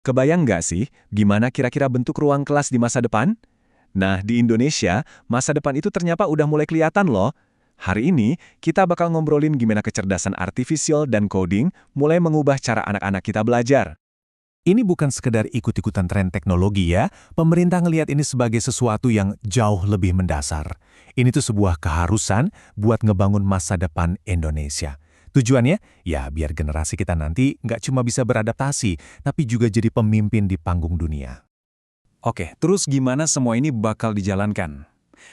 Kebayang nggak sih gimana kira-kira bentuk ruang kelas di masa depan? Nah, di Indonesia, masa depan itu ternyata udah mulai kelihatan loh. Hari ini, kita bakal ngobrolin gimana kecerdasan artifisial dan coding mulai mengubah cara anak-anak kita belajar. Ini bukan sekedar ikut-ikutan tren teknologi ya, pemerintah ngelihat ini sebagai sesuatu yang jauh lebih mendasar. Ini tuh sebuah keharusan buat ngebangun masa depan Indonesia. Tujuannya, ya biar generasi kita nanti nggak cuma bisa beradaptasi, tapi juga jadi pemimpin di panggung dunia. Oke, terus gimana semua ini bakal dijalankan?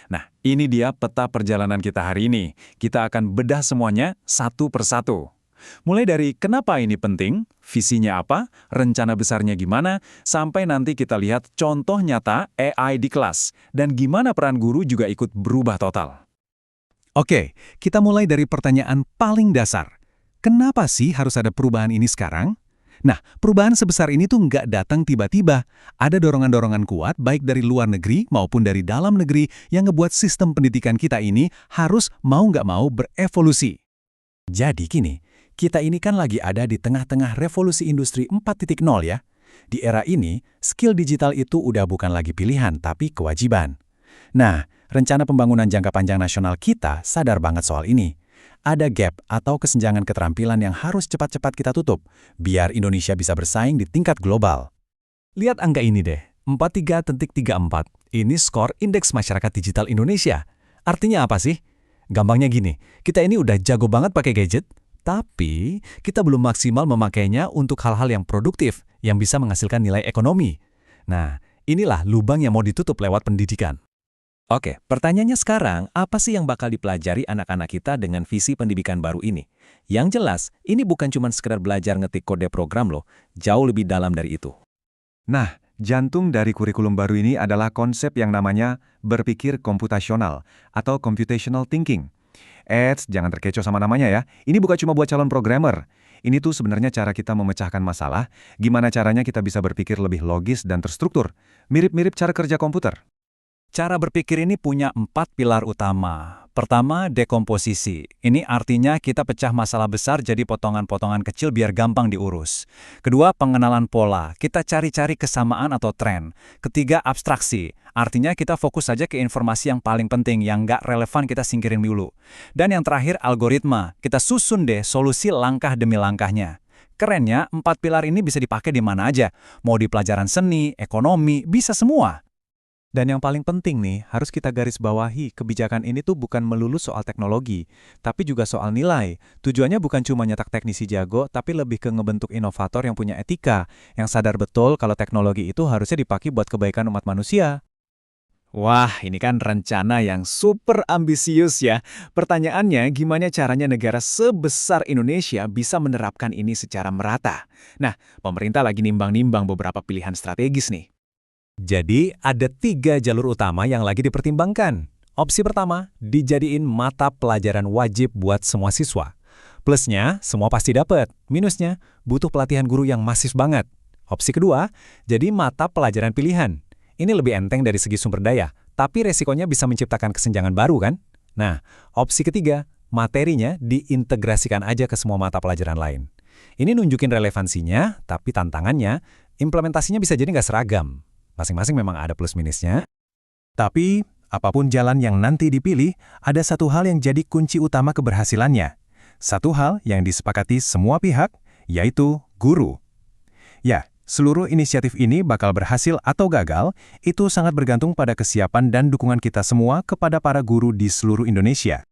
Nah, ini dia peta perjalanan kita hari ini. Kita akan bedah semuanya satu persatu. Mulai dari kenapa ini penting, visinya apa, rencana besarnya gimana, sampai nanti kita lihat contoh nyata AI di kelas, dan gimana peran guru juga ikut berubah total. Oke, kita mulai dari pertanyaan paling dasar. Kenapa sih harus ada perubahan ini sekarang? Nah, perubahan sebesar ini tuh nggak datang tiba-tiba. Ada dorongan-dorongan kuat baik dari luar negeri maupun dari dalam negeri yang ngebuat sistem pendidikan kita ini harus mau nggak mau berevolusi. Jadi gini, kita ini kan lagi ada di tengah-tengah revolusi industri 4.0 ya. Di era ini, skill digital itu udah bukan lagi pilihan tapi kewajiban. Nah, rencana pembangunan jangka panjang nasional kita sadar banget soal ini. Ada gap atau kesenjangan keterampilan yang harus cepat-cepat kita tutup, biar Indonesia bisa bersaing di tingkat global. Lihat angka ini deh, 43.34. Ini skor Indeks Masyarakat Digital Indonesia. Artinya apa sih? Gampangnya gini, kita ini udah jago banget pakai gadget, tapi kita belum maksimal memakainya untuk hal-hal yang produktif, yang bisa menghasilkan nilai ekonomi. Nah, inilah lubang yang mau ditutup lewat pendidikan. Oke, pertanyaannya sekarang, apa sih yang bakal dipelajari anak-anak kita dengan visi pendidikan baru ini? Yang jelas, ini bukan cuma sekedar belajar ngetik kode program loh, jauh lebih dalam dari itu. Nah, jantung dari kurikulum baru ini adalah konsep yang namanya berpikir komputasional atau computational thinking. Jangan terkecoh sama namanya ya. Ini bukan cuma buat calon programmer. Ini tuh sebenarnya cara kita memecahkan masalah, gimana caranya kita bisa berpikir lebih logis dan terstruktur. Mirip-mirip cara kerja komputer. Cara berpikir ini punya 4 pilar utama. Pertama, dekomposisi. Ini artinya kita pecah masalah besar jadi potongan-potongan kecil biar gampang diurus. Kedua, pengenalan pola. Kita cari-cari kesamaan atau tren. Ketiga, abstraksi. Artinya kita fokus saja ke informasi yang paling penting, yang nggak relevan kita singkirin dulu. Dan yang terakhir, algoritma. Kita susun deh solusi langkah demi langkahnya. Kerennya, 4 pilar ini bisa dipakai di mana aja. Mau di pelajaran seni, ekonomi, bisa semua. Dan yang paling penting nih, harus kita garis bawahi, kebijakan ini tuh bukan melulu soal teknologi, tapi juga soal nilai. Tujuannya bukan cuma nyetak teknisi jago, tapi lebih ke ngebentuk inovator yang punya etika, yang sadar betul kalau teknologi itu harusnya dipakai buat kebaikan umat manusia. Wah, ini kan rencana yang super ambisius ya. Pertanyaannya, gimana caranya negara sebesar Indonesia bisa menerapkan ini secara merata? Nah, pemerintah lagi nimbang-nimbang beberapa pilihan strategis nih. Jadi, ada 3 jalur utama yang lagi dipertimbangkan. Opsi pertama, dijadiin mata pelajaran wajib buat semua siswa. Plusnya, semua pasti dapat. Minusnya, butuh pelatihan guru yang masif banget. Opsi kedua, jadi mata pelajaran pilihan. Ini lebih enteng dari segi sumber daya, tapi resikonya bisa menciptakan kesenjangan baru kan? Nah, opsi ketiga, materinya diintegrasikan aja ke semua mata pelajaran lain. Ini nunjukin relevansinya, tapi tantangannya, implementasinya bisa jadi nggak seragam. Masing-masing memang ada plus minusnya. Tapi, apapun jalan yang nanti dipilih, ada satu hal yang jadi kunci utama keberhasilannya. Satu hal yang disepakati semua pihak, yaitu guru. Ya, seluruh inisiatif ini bakal berhasil atau gagal, itu sangat bergantung pada kesiapan dan dukungan kita semua kepada para guru di seluruh Indonesia.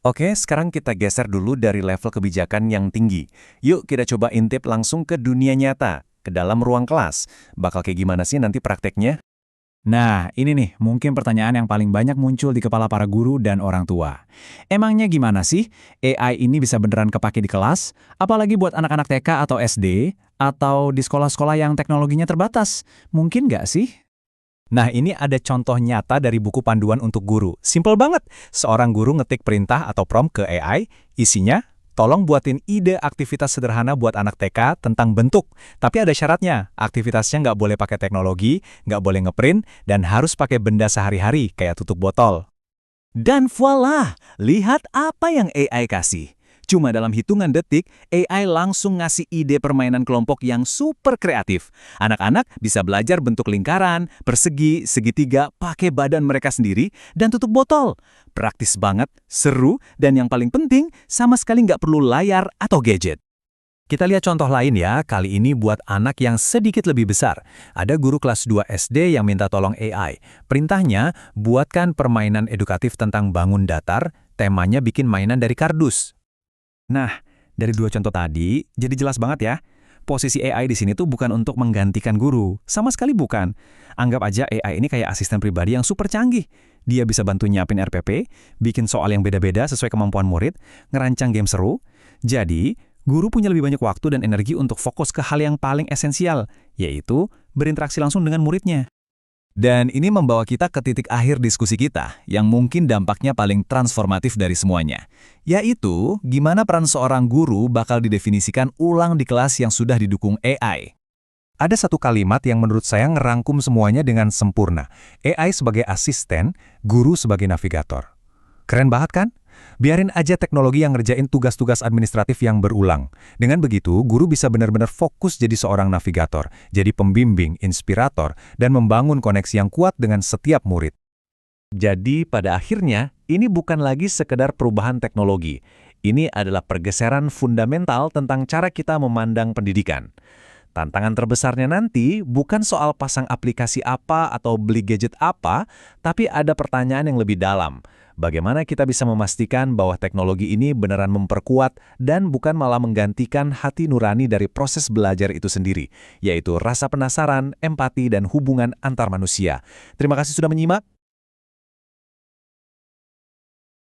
Oke, sekarang kita geser dulu dari level kebijakan yang tinggi. Yuk kita coba intip langsung ke dunia nyata. Ke dalam ruang kelas. Bakal kayak gimana sih nanti prakteknya? Nah, ini nih mungkin pertanyaan yang paling banyak muncul di kepala para guru dan orang tua. Emangnya gimana sih AI ini bisa beneran kepake di kelas? Apalagi buat anak-anak TK atau SD? Atau di sekolah-sekolah yang teknologinya terbatas? Mungkin nggak sih? Nah, ini ada contoh nyata dari buku panduan untuk guru. Simpel banget. Seorang guru ngetik perintah atau prompt ke AI, isinya, tolong buatin ide aktivitas sederhana buat anak TK tentang bentuk. Tapi ada syaratnya, aktivitasnya nggak boleh pakai teknologi, nggak boleh ngeprint, dan harus pakai benda sehari-hari, kayak tutup botol. Dan voila, lihat apa yang AI kasih. Cuma dalam hitungan detik, AI langsung ngasih ide permainan kelompok yang super kreatif. Anak-anak bisa belajar bentuk lingkaran, persegi, segitiga, pakai badan mereka sendiri, dan tutup botol. Praktis banget, seru, dan yang paling penting, sama sekali nggak perlu layar atau gadget. Kita lihat contoh lain ya, kali ini buat anak yang sedikit lebih besar. Ada guru kelas 2 SD yang minta tolong AI. Perintahnya, buatkan permainan edukatif tentang bangun datar, temanya bikin mainan dari kardus. Nah, dari dua contoh tadi, jadi jelas banget ya. Posisi AI di sini tuh bukan untuk menggantikan guru. Sama sekali bukan. Anggap aja AI ini kayak asisten pribadi yang super canggih. Dia bisa bantu nyiapin RPP, bikin soal yang beda-beda sesuai kemampuan murid, ngerancang game seru. Jadi, guru punya lebih banyak waktu dan energi untuk fokus ke hal yang paling esensial, yaitu berinteraksi langsung dengan muridnya. Dan ini membawa kita ke titik akhir diskusi kita, yang mungkin dampaknya paling transformatif dari semuanya. Yaitu, gimana peran seorang guru bakal didefinisikan ulang di kelas yang sudah didukung AI. Ada satu kalimat yang menurut saya ngerangkum semuanya dengan sempurna. AI sebagai asisten, guru sebagai navigator. Keren banget kan? Biarin aja teknologi yang ngerjain tugas-tugas administratif yang berulang. Dengan begitu, guru bisa benar-benar fokus jadi seorang navigator, jadi pembimbing, inspirator, dan membangun koneksi yang kuat dengan setiap murid. Jadi pada akhirnya, ini bukan lagi sekedar perubahan teknologi. Ini adalah pergeseran fundamental tentang cara kita memandang pendidikan. Tantangan terbesarnya nanti bukan soal pasang aplikasi apa atau beli gadget apa, tapi ada pertanyaan yang lebih dalam. Bagaimana kita bisa memastikan bahwa teknologi ini beneran memperkuat dan bukan malah menggantikan hati nurani dari proses belajar itu sendiri, yaitu rasa penasaran, empati, dan hubungan antar manusia. Terima kasih sudah menyimak.